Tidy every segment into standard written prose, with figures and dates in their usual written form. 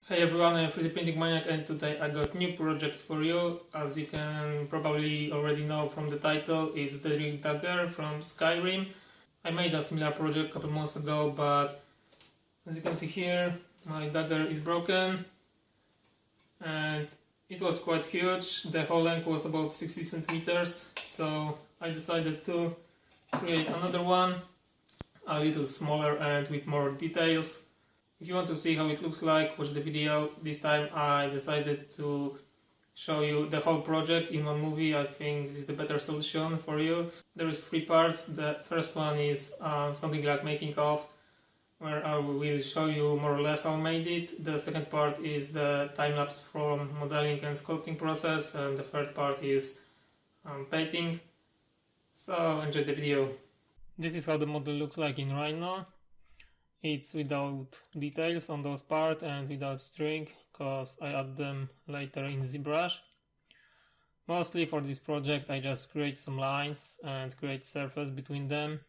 Hey everyone, I'm 3D Printing Maniac and today I got new project for you. As you can probably already know from the title, it's Daedric Dagger from Skyrim. I made a similar project a couple months ago, but as you can see here, my dagger is broken and it was quite huge. The whole length was about 60 centimeters, so I decided to create another one, a little smaller and with more details. If you want to see how it looks like, watch the video. This time I decided to show you the whole project in one movie. I think this is the better solution for you. There is three parts. The first one is something like making of, where I will show you more or less how I made it. The second part is the time-lapse from modeling and sculpting process, and the third part is painting. So enjoy the video. This is how the model looks like in Rhino. It's without details on those parts and without string, because I add them later in ZBrush. Mostly for this project I just create some lines and create surface between them.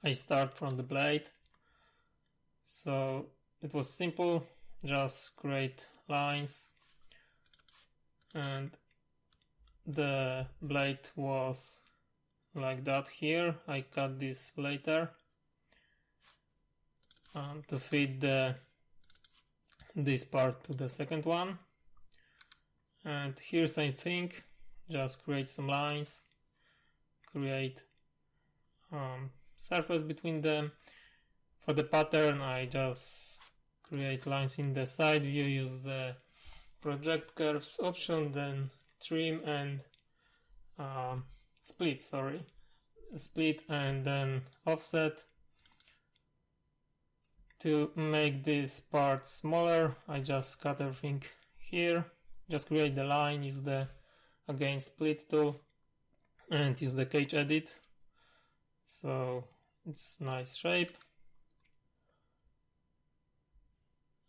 I start from the blade, so it was simple, just create lines, and the blade was like that here. I cut this later to fit this part to the second one, and here same thing, just create some lines, create surface between them. For the pattern I just create lines in the side view, use the project curves option, then trim and split and then offset. To make this part smaller, I just cut everything here, just create the line, use the again split tool and use the cage edit, so it's nice shape.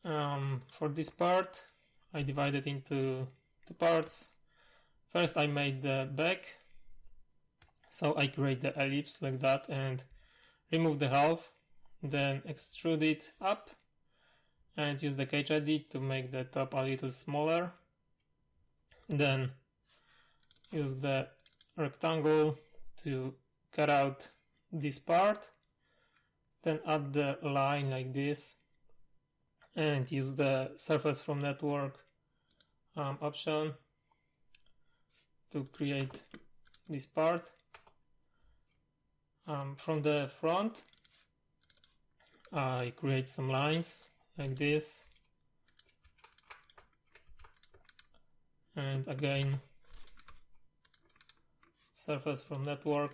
For this part I divided into two parts. First I made the back, so I create the ellipse like that and remove the half, then extrude it up and use the cage edit to make the top a little smaller. Then use the rectangle to cut out this part, then add the line like this and use the surface from network option to create this part. From the front I create some lines like this, and again surface from network,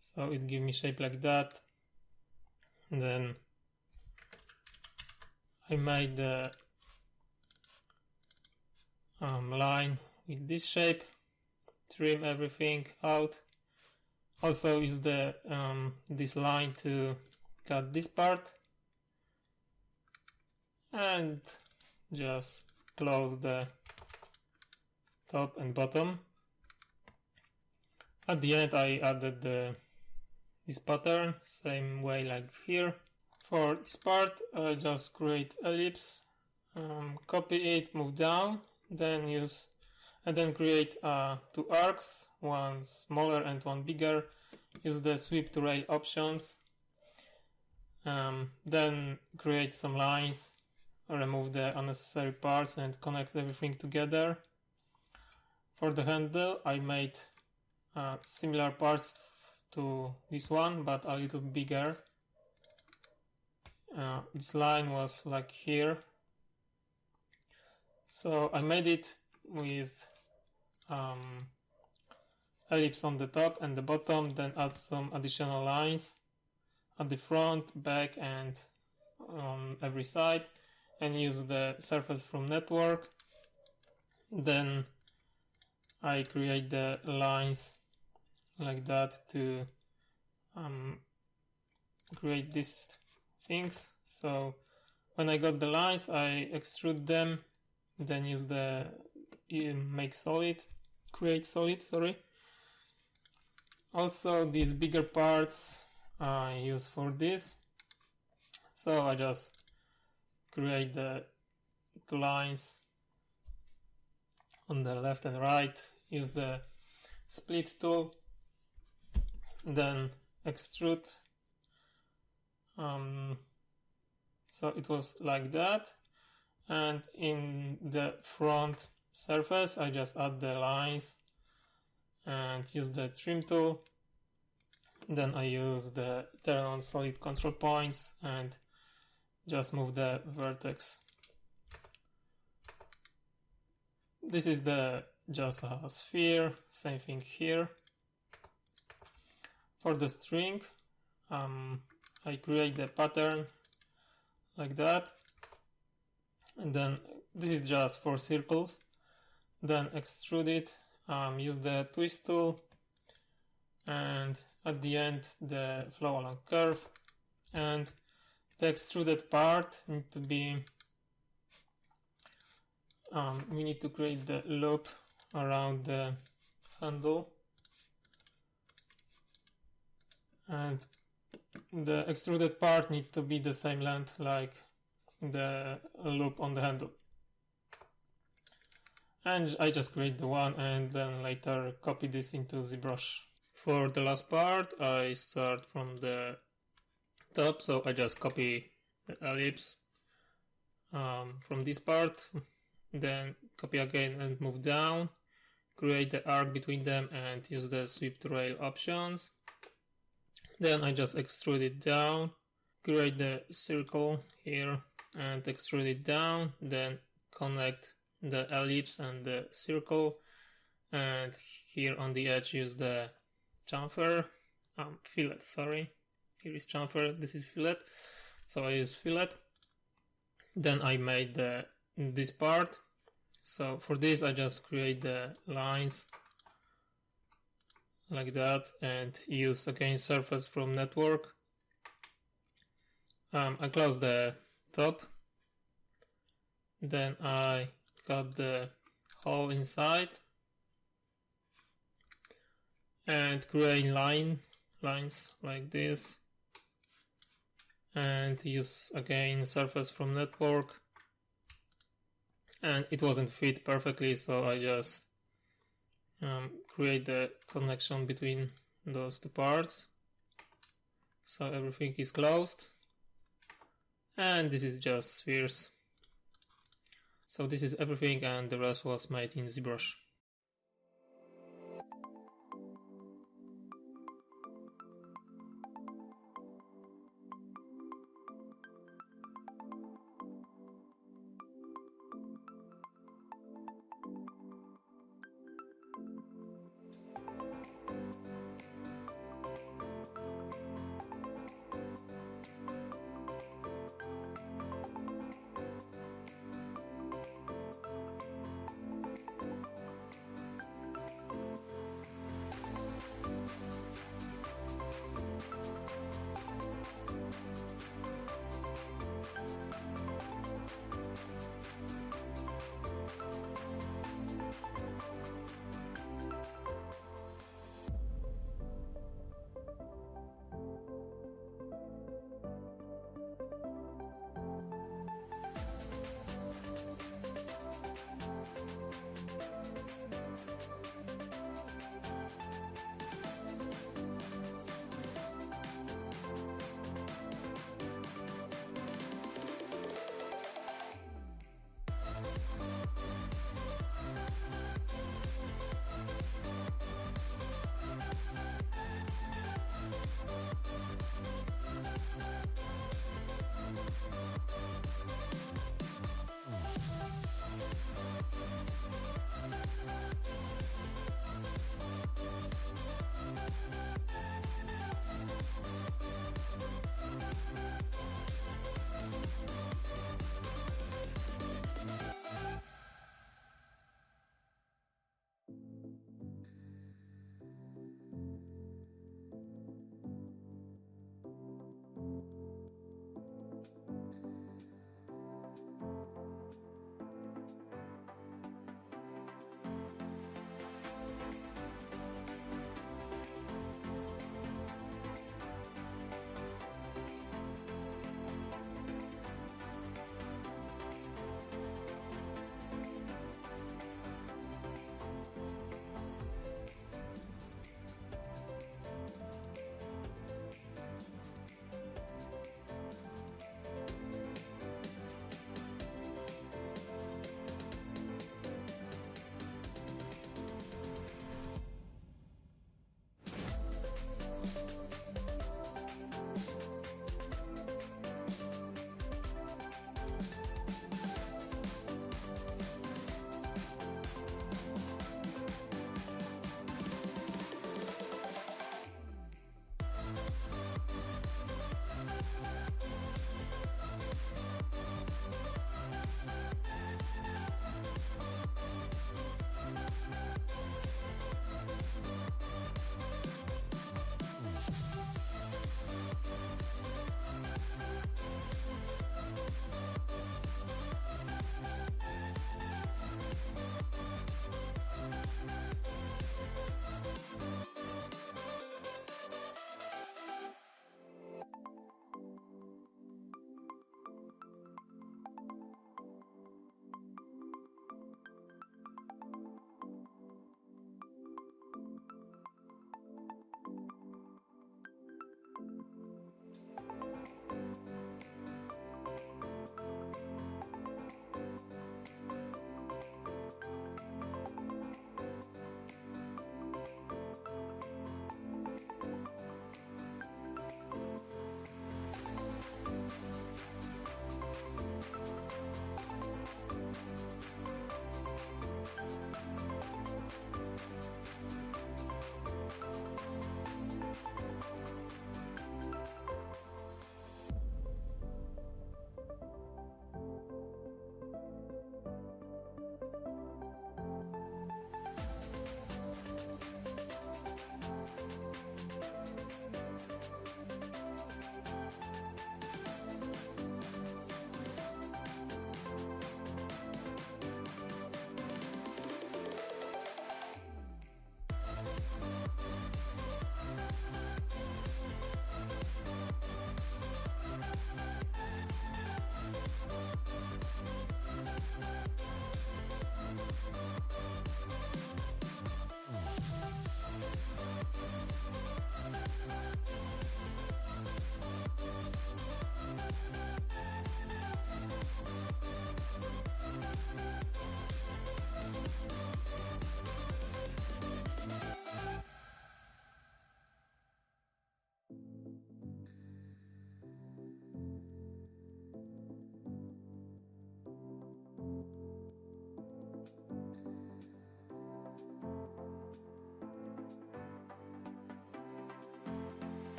so it gives me shape like that. And then I made the line with this shape, trim everything out. Also use the this line to cut this part and just close the top and bottom. At the end I added this pattern, same way like here. For this part I just create ellipse, copy it, move down, then create two arcs, one smaller and one bigger. Use the sweep to rail options, then create some lines, remove the unnecessary parts and connect everything together. For the handle I made similar parts to this one but a little bigger. This line was like here, so I made it with ellipse on the top and the bottom, then add some additional lines at the front, back and on every side, and use the surface from network. Then I create the lines like that to create these things. So when I got the lines I extrude them, then use the create solid, Also these bigger parts I use for this, so I just create the two lines on the left and right, use the split tool, then extrude. So it was like that, and in the front surface I just add the lines and use the trim tool. Then I use the turn on solid control points and just move the vertex. This is just a sphere, same thing here. For the string, I create the pattern like that, and then this is just for circles. Then extrude it, use the twist tool, and at the end the flow along curve, and the extruded part need to be we need to create the loop around the handle, and the extruded part need to be the same length like the loop on the handle. And I just create the one and then later copy this into ZBrush. For the last part I start from the top, so I just copy the ellipse from this part, then copy again and move down, create the arc between them and use the sweep to rail options. Then I just extrude it down, create the circle here and extrude it down, then connect the ellipse and the circle, and here on the edge use the chamfer, fillet, sorry. Here is chamfer, this is fillet, so I use fillet. Then I made this part, so for this I just create the lines like that and use again surface from network. I close the top, then I cut the hole inside and create lines like this, and use again surface from network, and it wasn't fit perfectly, so I just create the connection between those two parts, so everything is closed, and this is just spheres. So this is everything, and the rest was made in ZBrush.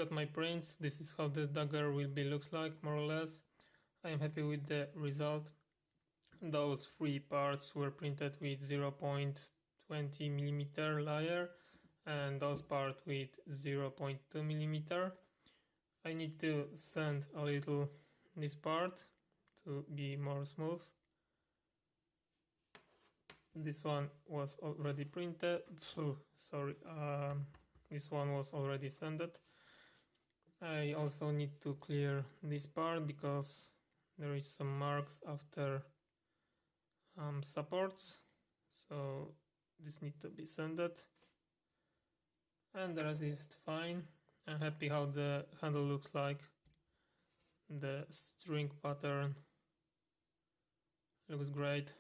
got my prints. This is how the dagger looks like, more or less. I am happy with the result. Those 3 parts were printed with 0.20mm layer and those parts with 0.2mm. I need to sand a little this part to be more smooth. This one was already printed. This one was already sanded. I also need to clear this part because there is some marks after supports, so this needs to be sanded. And the rest is fine. I'm happy how the handle looks like. The string pattern looks great.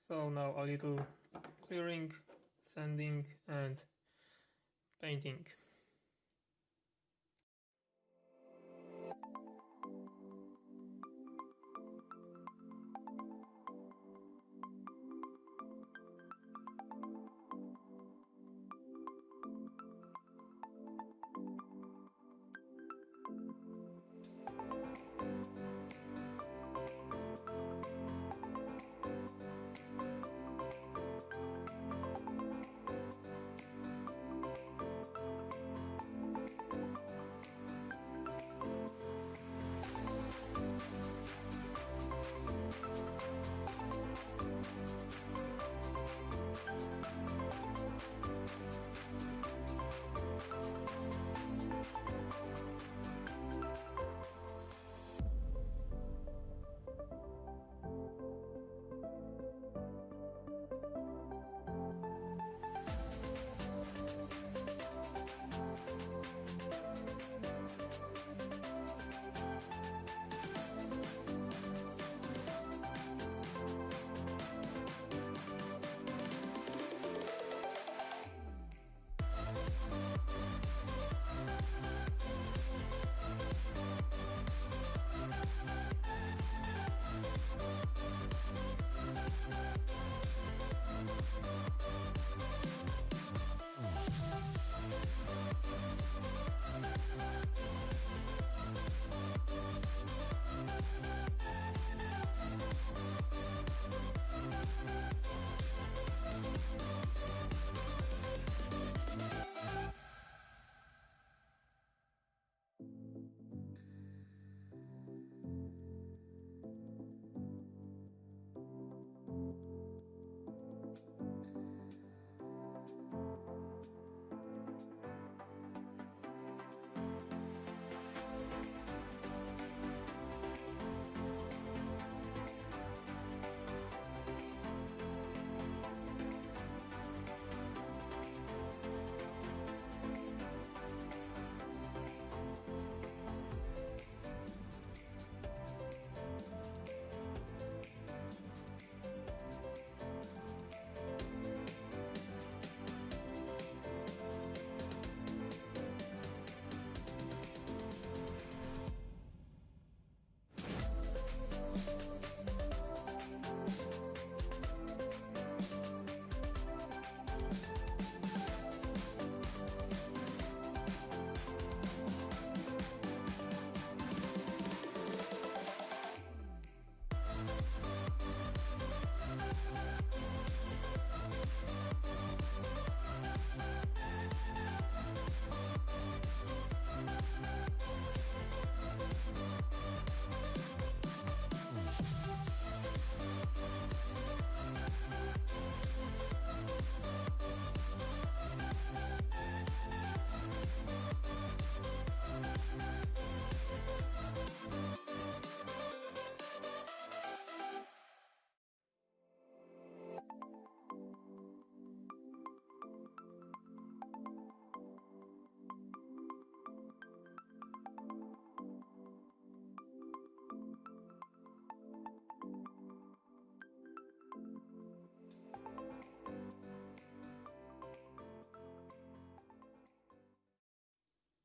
So now a little clearing, sanding and painting.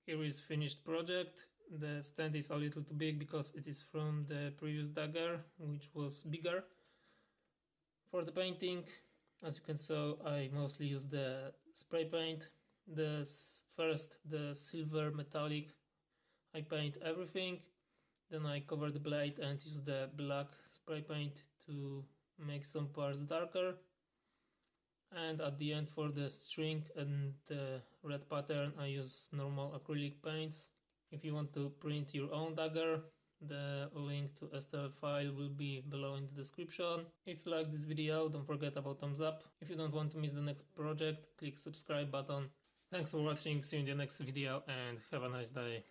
Here is finished project. The stand is a little too big because it is from the previous dagger, which was bigger. For the painting, as you can see, I mostly use the spray paint. First the silver metallic, I paint everything, then I cover the blade and use the black spray paint to make some parts darker, and at the end for the string and the red pattern I use normal acrylic paints. If you want to print your own dagger, the link to STL file will be below in the description. If you like this video, don't forget about thumbs up. If you don't want to miss the next project, click subscribe button. Thanks for watching, see you in the next video and have a nice day.